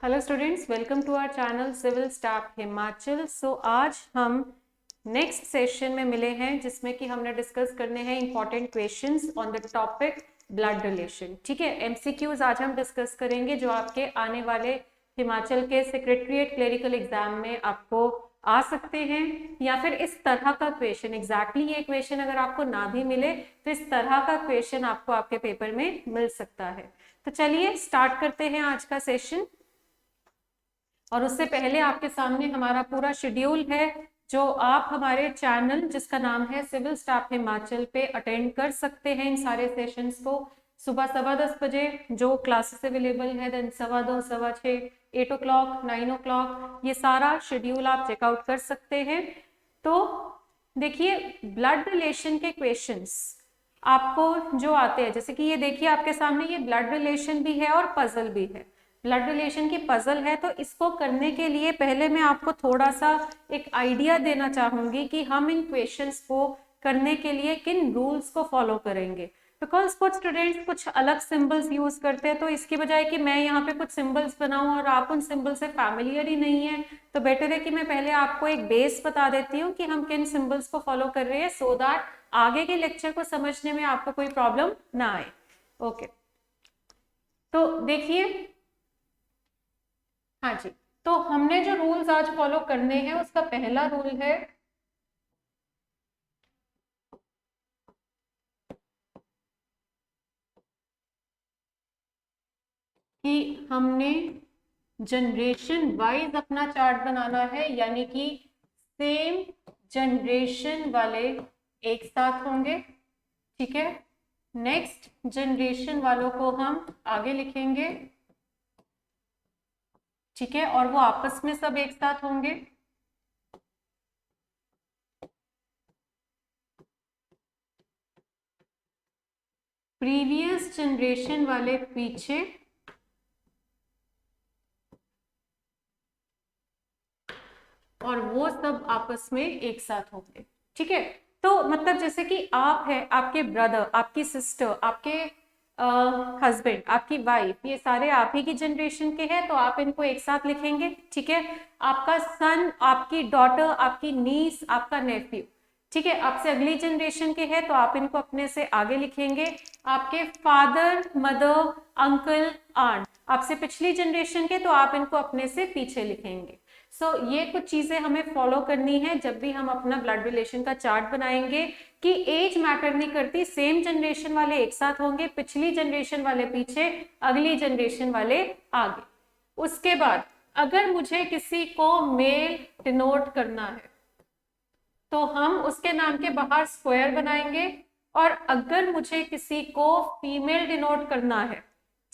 Hello students, welcome to our channel civil staff Himachal. आज हम next session में मिले हैं जिसमें कि हमने डिस्कस करने हैं important questions on the topic blood relation. ठीक है, एमसीक्यूज आज हम डिस्कस करेंगे जो आपके आने वाले हिमाचल के सेक्रेटरीट क्लेरिकल एग्जाम में आपको आ सकते हैं, या फिर इस तरह का क्वेश्चन एग्जैक्टली ये क्वेश्चन अगर आपको ना भी मिले तो इस तरह का क्वेश्चन आपको आपके पेपर में मिल सकता है। तो चलिए स्टार्ट करते हैं आज का सेशन। और उससे पहले आपके सामने हमारा पूरा शेड्यूल है जो आप हमारे चैनल जिसका नाम है सिविल स्टाफ हिमाचल पे अटेंड कर सकते हैं। इन सारे सेशंस को सुबह 10:15 बजे जो क्लासेस अवेलेबल है, देन 2:15, 6:15, 8 o'clock, 9 o'clock, ये सारा शेड्यूल आप चेकआउट कर सकते हैं। तो देखिए, ब्लड रिलेशन के क्वेश्चंस आपको जो आते हैं, जैसे कि ये देखिए आपके सामने ये ब्लड रिलेशन भी है और पजल भी है। ब्लड रिलेशन की पजल है, तो इसको करने के लिए पहले मैं आपको थोड़ा सा एक आइडिया देना चाहूंगी कि हम इन क्वेश्चंस को करने के लिए किन रूल्स को फॉलो करेंगे। बिकॉज कुछ स्टूडेंट्स कुछ अलग सिंबल्स यूज करते हैं, तो इसकी बजाय कि मैं यहाँ पे कुछ सिंबल्स बनाऊं और आप उन सिंबल से फैमिलियर ही नहीं है, तो बेटर है कि मैं पहले आपको एक बेस बता देती हूँ कि हम किन सिंबल्स को फॉलो कर रहे हैं, सो दैट आगे के लेक्चर को समझने में आपको कोई प्रॉब्लम ना आए। ओके, तो देखिए, हाँ जी, तो हमने जो रूल्स आज फॉलो करने हैं उसका पहला रूल है कि हमने जनरेशन वाइज अपना चार्ट बनाना है, यानी कि सेम जनरेशन वाले एक साथ होंगे। ठीक है, नेक्स्ट जनरेशन वालों को हम आगे लिखेंगे। ठीक है, और वो आपस में सब एक साथ होंगे। प्रीवियस जनरेशन वाले पीछे, और वो सब आपस में एक साथ होंगे। ठीक है, तो मतलब जैसे कि आप है, आपके ब्रदर, आपकी सिस्टर, आपके हस्बैंड, आपकी वाइफ, ये सारे आप ही की जनरेशन के हैं, तो आप इनको एक साथ लिखेंगे। ठीक है, आपका सन, आपकी डॉटर, आपकी नीस, आपका नेफ्यू, ठीक है, आपसे अगली जनरेशन के हैं तो आप इनको अपने से आगे लिखेंगे। आपके फादर, मदर, अंकल, आंट आपसे पिछली जनरेशन के, तो आप इनको अपने से पीछे लिखेंगे। ये कुछ चीजें हमें फॉलो करनी है जब भी हम अपना ब्लड रिलेशन का चार्ट बनाएंगे, कि एज मैटर नहीं करती, सेम जनरेशन वाले एक साथ होंगे, पिछली जनरेशन वाले पीछे, अगली जनरेशन वाले आगे। उसके बाद अगर मुझे किसी को मेल डिनोट करना है तो हम उसके नाम के बाहर स्क्वायर बनाएंगे, और अगर मुझे किसी को फीमेल डिनोट करना है,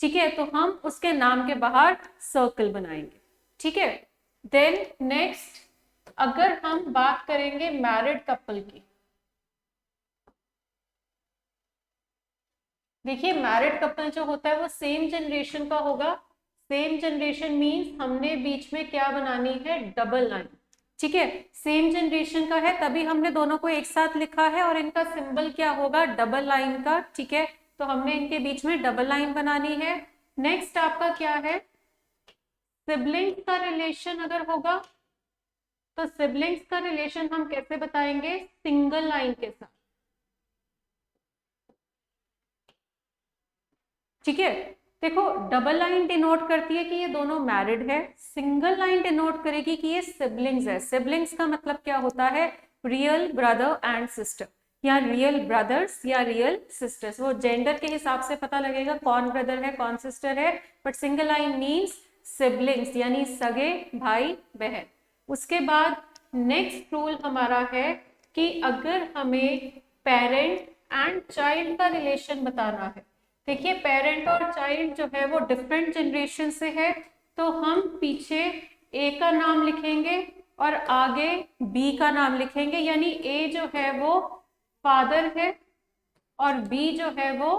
ठीक है, तो हम उसके नाम के बाहर सर्कल बनाएंगे। ठीक है, देन नेक्स्ट अगर हम बात करेंगे मैरिड कपल की, देखिए मैरिड कपल जो होता है वो सेम जनरेशन का होगा। सेम जनरेशन मींस हमने बीच में क्या बनानी है, डबल लाइन। ठीक है, सेम जनरेशन का है तभी हमने दोनों को एक साथ लिखा है, और इनका सिंबल क्या होगा, डबल लाइन का। ठीक है, तो हमने इनके बीच में डबल लाइन बनानी है। नेक्स्ट आपका क्या है, सिबलिंग्स का रिलेशन अगर होगा तो सिबलिंग्स का रिलेशन हम कैसे बताएंगे, सिंगल लाइन के साथ। ठीक है, देखो डबल लाइन डिनोट करती है कि ये दोनों मैरिड है, सिंगल लाइन डिनोट करेगी कि ये सिबलिंग्स है। सिबलिंग्स का मतलब क्या होता है, रियल ब्रदर एंड सिस्टर, या रियल ब्रदर्स या रियल सिस्टर्स। वो जेंडर के हिसाब से पता लगेगा कौन ब्रदर है कौन सिस्टर है, but single line means siblings यानी सगे भाई बहन। उसके बाद नेक्स्ट रूल हमारा है कि अगर हमें पेरेंट एंड चाइल्ड का रिलेशन बताना है, देखिए पेरेंट और चाइल्ड जो है वो डिफरेंट जनरेशन से है, तो हम पीछे ए का नाम लिखेंगे और आगे बी का नाम लिखेंगे, यानी ए जो है वो फादर है और बी जो है वो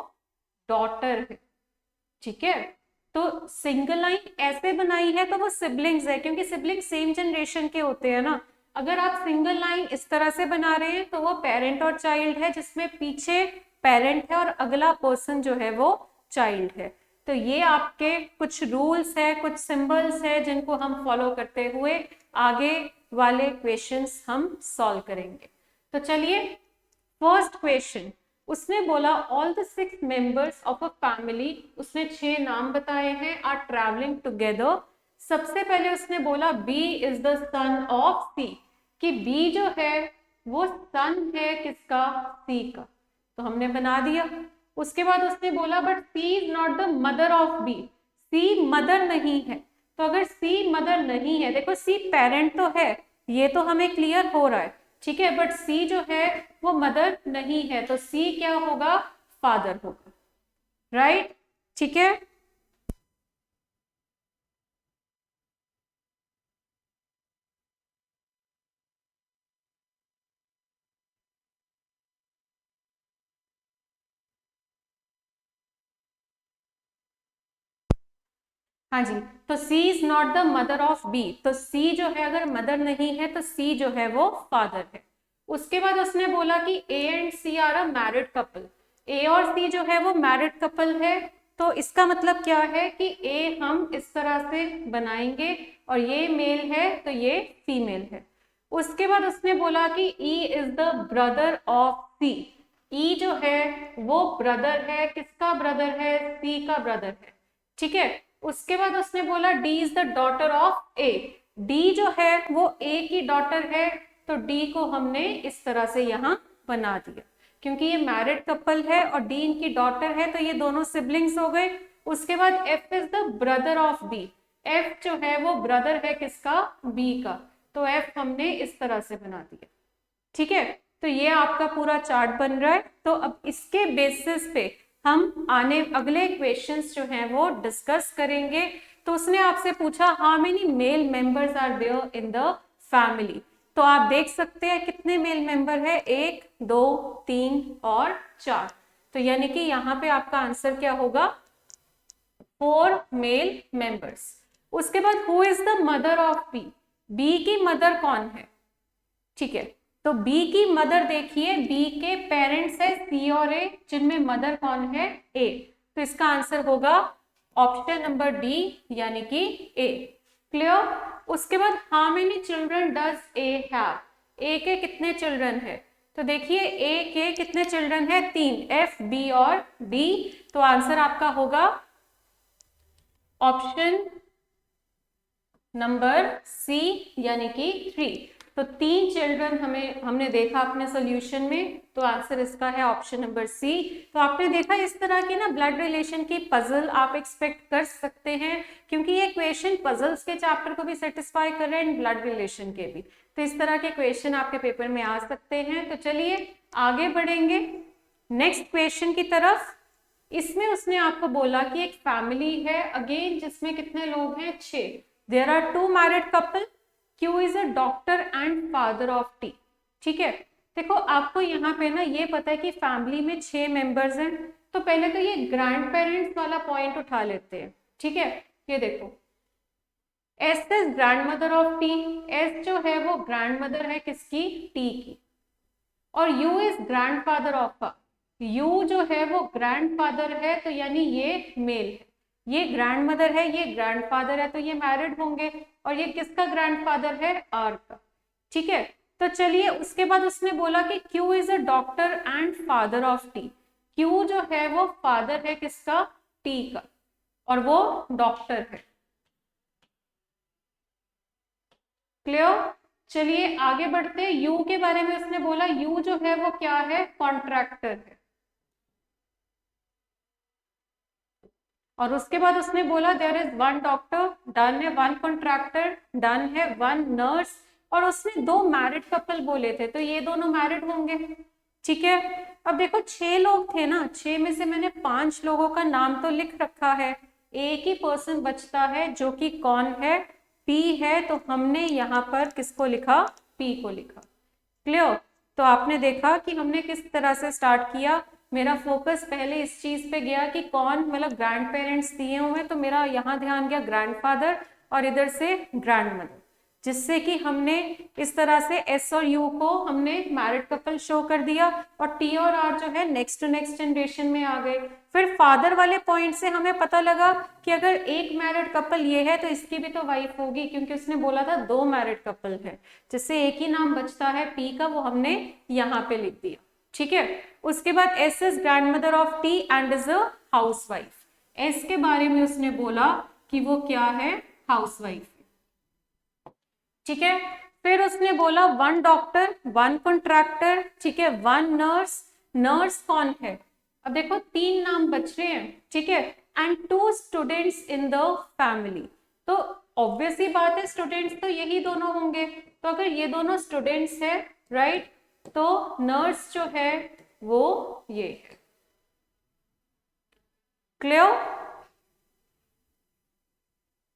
डॉटर है। ठीक है, तो सिंगल लाइन ऐसे बनाई है तो वो सिबलिंग्स है, क्योंकि सिबलिंग सेम जनरेशन के होते हैं ना। अगर आप सिंगल लाइन इस तरह से बना रहे हैं तो वो पेरेंट और चाइल्ड है, जिसमें पीछे पेरेंट है और अगला पर्सन जो है वो चाइल्ड है। तो ये आपके कुछ रूल्स है, कुछ सिंबल्स है जिनको हम फॉलो करते हुए आगे वाले क्वेश्चंस हम सॉल्व करेंगे। तो चलिए फर्स्ट क्वेश्चन, उसने बोला all the 6 members of a family, उसने 6 नाम बताए हैं, आर ट्रैवलिंग टुगेदर। सबसे पहले उसने बोला B is the son of C, कि बी जो है वो सन है किसका, सी का, तो हमने बना दिया। उसके बाद उसने बोला but C is not the mother of B, C mother नहीं है। तो अगर सी मदर नहीं है, देखो सी पेरेंट तो है, ये तो हमें क्लियर हो रहा है, ठीक है, बट सी जो है वो मदर नहीं है, तो सी क्या होगा, फादर होगा, राइट, ठीक है। हाँ जी, तो C is not the mother of B, तो C जो है अगर मदर नहीं है तो C जो है वो फादर है। उसके बाद उसने बोला कि A and C are a married couple, A और C जो है वो मैरिड कपल है, तो इसका मतलब क्या है कि A हम इस तरह से बनाएंगे और ये मेल है तो ये फीमेल है। उसके बाद उसने बोला कि E is the brother of C, E जो है वो ब्रदर है, किसका ब्रदर है, C का ब्रदर है, ठीक है। उसके बाद उसने बोला D is the daughter of A, D जो है वो ए की डॉटर है, तो डी को हमने इस तरह से यहाँ बना दिया, क्योंकि ये मैरिड कपल है और डी इनकी डॉटर है, तो ये दोनों सिबलिंग्स हो गए। उसके बाद F is the brother of B, F जो है वो ब्रदर है किसका, बी का, तो एफ हमने इस तरह से बना दिया, ठीक है। तो ये आपका पूरा चार्ट बन रहा है। तो अब इसके बेसिस पे हम आने अगले क्वेश्चंस जो हैं वो डिस्कस करेंगे। तो उसने आपसे पूछा how many male members are there in the family, तो आप देख सकते हैं कितने मेल मेंबर है, 1 2 3 और 4, तो यानी कि यहाँ पे आपका आंसर क्या होगा, 4 मेल मेंबर्स। उसके बाद who is the mother of B, B की मदर कौन है, ठीक है, तो B की मदर देखिए, B के पेरेंट्स है C और A, जिनमें मदर कौन है, A, तो इसका आंसर होगा ऑप्शन नंबर डी यानी कि A, क्लियर। उसके बाद how many children does A have, A के कितने चिल्ड्रन है, तो देखिए A के कितने चिल्ड्रन है, 3, F B और D, तो आंसर आपका होगा ऑप्शन नंबर C यानी कि 3, तो 3 चिल्ड्रन हमने देखा अपने सोल्यूशन में, तो आंसर इसका है ऑप्शन नंबर सी। तो आपने देखा इस तरह की ना ब्लड रिलेशन की पजल आप एक्सपेक्ट कर सकते हैं, क्योंकि ये क्वेश्चन पजल्स के चैप्टर को भी सेटिस्फाई कर रहे हैं, ब्लड रिलेशन के भी, तो इस तरह के क्वेश्चन आपके पेपर में आ सकते हैं। तो चलिए आगे बढ़ेंगे नेक्स्ट क्वेश्चन की तरफ। इसमें उसने आपको बोला कि एक फैमिली है अगेन जिसमें कितने लोग हैं, 6, there are 2 married couple, Q is a doctor and father of T, ठीक है। देखो आपको यहाँ पे ना ये पता है कि फैमिली में 6 मेंबर्स हैं, तो पहले तो ये ग्रैंड पेरेंट्स वाला पॉइंट उठा लेते हैं, ठीक है। ये देखो S is grand mother of T, S जो है वो ग्रैंड मदर है किसकी, T की, और U is grand father of U जो है वो ग्रैंड फादर है, तो यानी ये मेल है, ये ग्रैंड मदर है, ये ग्रैंड फादर है, तो ये मैरिड होंगे, और ये किसका ग्रैंड फादर है, आर का, ठीक है। तो चलिए उसके बाद उसने बोला कि Q is a doctor and father of T, Q जो है वो फादर है किसका, T का, और वो डॉक्टर है, क्लियर। चलिए आगे बढ़ते हैं, U के बारे में उसने बोला U जो है वो क्या है, कॉन्ट्रैक्टर है, और उसके बाद उसने बोला देयर इज 1 डॉक्टर डन है, 1 कॉन्ट्रैक्टर डन है, 1 नर्स, और उसने 2 मैरिड कपल बोले थे, तो ये दोनों मैरिड होंगे, ठीक है। अब देखो 6 लोग थे ना, 6 में से मैंने 5 लोगों का नाम तो लिख रखा है, एक ही पर्सन बचता है जो कि कौन है, P है, तो हमने यहाँ पर किसको लिखा, P को लिखा, क्लियर। तो आपने देखा कि हमने किस तरह से स्टार्ट किया, मेरा फोकस पहले इस चीज पे गया कि कौन, मतलब ग्रैंड पेरेंट्स दिए हुए हैं, तो मेरा यहाँ ध्यान गया ग्रैंडफादर और इधर से ग्रैंड मदर, जिससे कि हमने इस तरह से एस और यू को हमने मैरिड कपल शो कर दिया और टी और आर जो है नेक्स्ट टू नेक्स्ट जनरेशन में आ गए। फिर फादर वाले पॉइंट से हमें पता लगा कि अगर एक मैरिड कपल ये है तो इसकी भी तो वाइफ होगी, क्योंकि उसने बोला था 2 मैरिड कपल है, जिससे एक ही नाम बचता है पी का, वो हमने यहाँ पे लिख दिया। ठीक है, उसके बाद S is grandmother of T and is a housewife. S के बारे में उसने बोला कि वो क्या है, हाउसवाइफ। ठीक है, फिर उसने बोला 1 डॉक्टर 1 कॉन्ट्रैक्टर, ठीक है, 1 नर्स। नर्स कौन है, अब देखो 3 नाम बच रहे हैं, ठीक है, and 2 students in the family. तो ऑब्वियस ही बात है स्टूडेंट्स तो यही दोनों होंगे, तो अगर ये दोनों स्टूडेंट्स है, राइट, तो नर्स जो है वो ये है। क्लियर?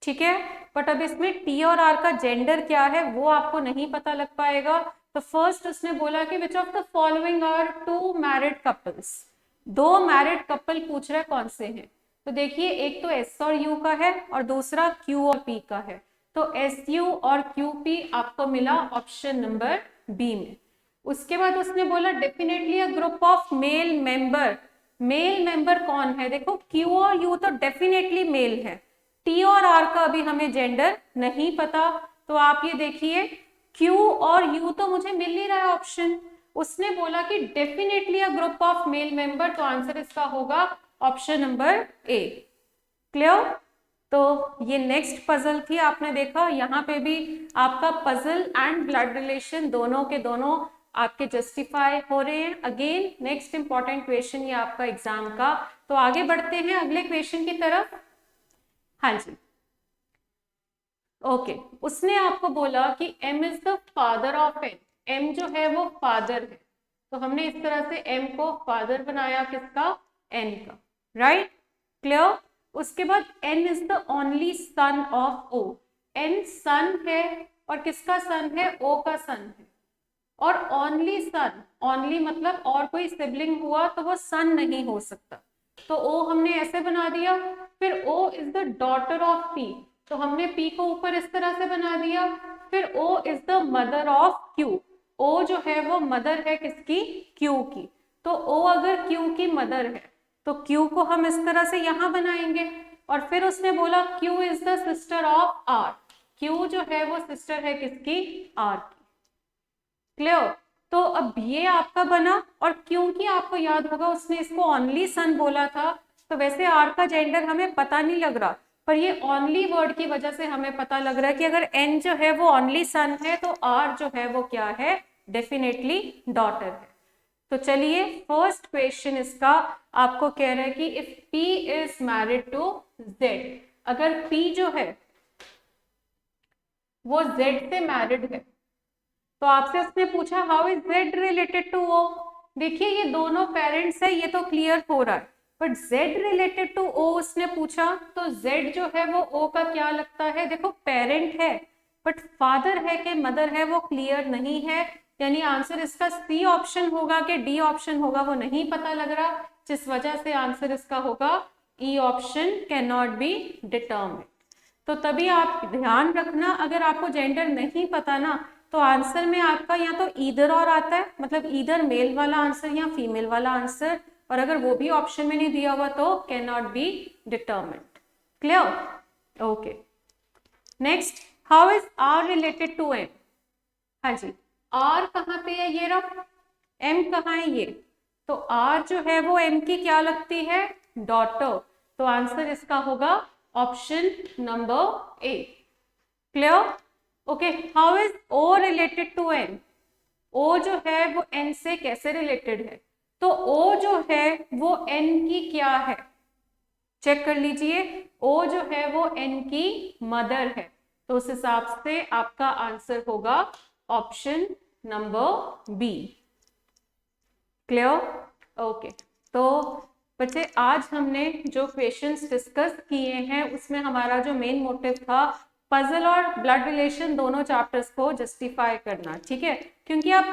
ठीक है, बट अब इसमें टी और आर का जेंडर क्या है वो आपको नहीं पता लग पाएगा। तो फर्स्ट उसने बोला कि which of the following are 2 married couples. 2 married couple पूछ रहा है कौन से हैं, तो देखिए एक तो एस और यू का है और दूसरा क्यू और पी का है। तो एस यू और क्यू पी आपको मिला ऑप्शन नंबर बी में। उसके बाद उसने बोला definitely a group of male member. Male member कौन है, देखो क्यू और यू तो डेफिनेटली मेल है, टी और आर का अभी हमें जेंडर नहीं पता। तो आप ये देखिए क्यू और यू तो मुझे मिल नहीं रहा है ऑप्शन। उसने बोला कि definitely a group of male member, तो आंसर इसका होगा ऑप्शन नंबर ए। क्लियर? तो ये नेक्स्ट पजल थी, आपने देखा यहाँ पे भी आपका पजल एंड ब्लड रिलेशन दोनों के दोनों आपके जस्टिफाई हो रहे हैं। अगेन नेक्स्ट इंपॉर्टेंट क्वेश्चन ये आपका एग्जाम का। तो आगे बढ़ते हैं अगले क्वेश्चन की तरफ। हाँ जी, ओके, उसने आपको बोला कि m is the father of n। m जो है वो फादर है, तो हमने इस तरह से m को फादर बनाया किसका, n का, राइट? क्लियर? उसके बाद n is the only son of o। n सन है और किसका सन है, o का सन है। और ओनली सन, ओनली मतलब और कोई सिबलिंग हुआ तो वो सन नहीं हो सकता, तो o हमने ऐसे बना दिया। फिर o is the daughter of p, तो हमने p को ऊपर इस तरह से बना दिया। फिर o is the mother of q। o जो है वो मदर है किसकी, q की। तो o अगर q की मदर है तो q को हम इस तरह से यहां बनाएंगे। और फिर उसने बोला q is the sister of r। q जो है वो सिस्टर है किसकी, r की। क्लियर? तो अब ये आपका बना, और क्योंकि आपको याद होगा उसने इसको ओनली सन बोला था, तो वैसे आर का जेंडर हमें पता नहीं लग रहा, पर ये ओनली वर्ड की वजह से हमें पता लग रहा है कि अगर एन जो है वो ओनली सन है तो आर जो है वो क्या है, डेफिनेटली डॉटर है। तो चलिए फर्स्ट क्वेश्चन इसका आपको कह रहा है कि if P is married to Z, अगर P जो है वो Z से मैरिड है, तो आपसे उसने पूछा how is Z related to O। देखिए ये दोनों पेरेंट्स है, ये तो क्लियर हो रहा है, but Z related to O उसने पूछा, तो Z जो है वो O का क्या लगता है, देखो पेरेंट है, बट फादर है कि मदर है वो क्लियर नहीं है, यानी आंसर इसका सी ऑप्शन होगा कि डी ऑप्शन होगा वो नहीं पता लग रहा, जिस वजह से आंसर इसका होगा E option, can not be determined. तो तभी आप ध्यान रखना, अगर आपको जेंडर नहीं पता ना तो आंसर में आपका या तो ईदर और आता है, मतलब ईदर मेल वाला आंसर या फीमेल वाला आंसर, और अगर वो भी ऑप्शन में नहीं दिया हुआ तो can not be determined. Clear? Okay, next, how is R related to M. हाँ जी, आर कहाँ पे है, ये रहा, एम कहाँ है ये, तो आर जो है वो एम की क्या लगती है, डॉटर, तो आंसर इसका होगा option number A. Clear? Okay, how is O related to N. O जो है वो एन से कैसे रिलेटेड है, तो ओ जो है वो एन की क्या है, चेक कर लीजिए, ओ जो है वो एन की मदर है, तो उस हिसाब से आपका आंसर होगा option number B. Clear? Okay, तो बच्चे आज हमने जो क्वेश्चंस डिस्कस किए हैं उसमें हमारा जो मेन मोटिव था पजल और ब्लड रिलेशन दोनों चैप्टर्स को जस्टिफाई करना, ठीक है, क्योंकि आप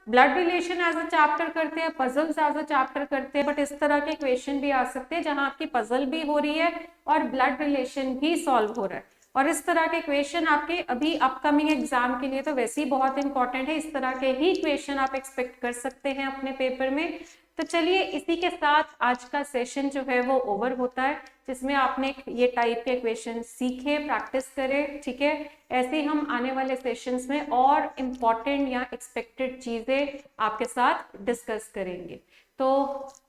blood relation as a chapter करते हैं, पजल्स एज अ चैप्टर करते हैं, बट इस तरह के क्वेश्चन भी आ सकते हैं जहां आपकी पजल भी हो रही है और ब्लड रिलेशन भी सॉल्व हो रहा है, और इस तरह के क्वेश्चन आपके अभी अपकमिंग एग्जाम के लिए तो वैसे ही बहुत इंपॉर्टेंट है, इस तरह के ही क्वेश्चन आप एक्सपेक्ट कर सकते हैं अपने पेपर में। तो चलिए इसी के साथ आज का सेशन जो है वो ओवर होता है, जिसमें आपने ये टाइप के क्वेश्चन सीखे, प्रैक्टिस करें, ठीक है। ऐसे ही हम आने वाले सेशंस में और इम्पॉर्टेंट या एक्सपेक्टेड चीजें आपके साथ डिस्कस करेंगे। तो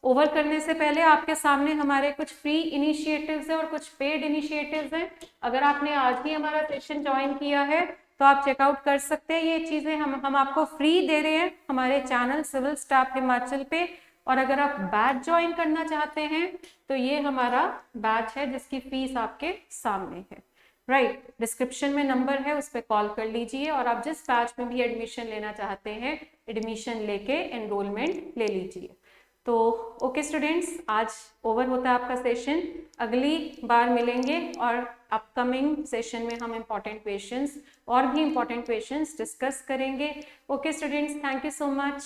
ओवर करने से पहले आपके सामने हमारे कुछ फ्री इनिशिएटिव्स हैं और कुछ पेड इनिशिएटिव्स हैं। अगर आपने आज ही हमारा सेशन ज्वाइन किया है तो आप चेकआउट कर सकते हैं। ये चीजें हम आपको फ्री दे रहे हैं हमारे चैनल सिविल स्टाफ हिमाचल पे। और अगर आप बैच ज्वाइन करना चाहते हैं तो ये हमारा बैच है जिसकी फीस आपके सामने है, राइट। डिस्क्रिप्शन में नंबर है, उस पर कॉल कर लीजिए और आप जिस बैच में भी एडमिशन लेना चाहते हैं एडमिशन लेके एनरोलमेंट ले लीजिए। तो ओके स्टूडेंट्स, आज ओवर होता है आपका सेशन। अगली बार मिलेंगे और अपकमिंग सेशन में हम इम्पॉर्टेंट क्वेश्चंस और भी इम्पॉर्टेंट क्वेश्चंस डिस्कस करेंगे। Okay students, thank you so much.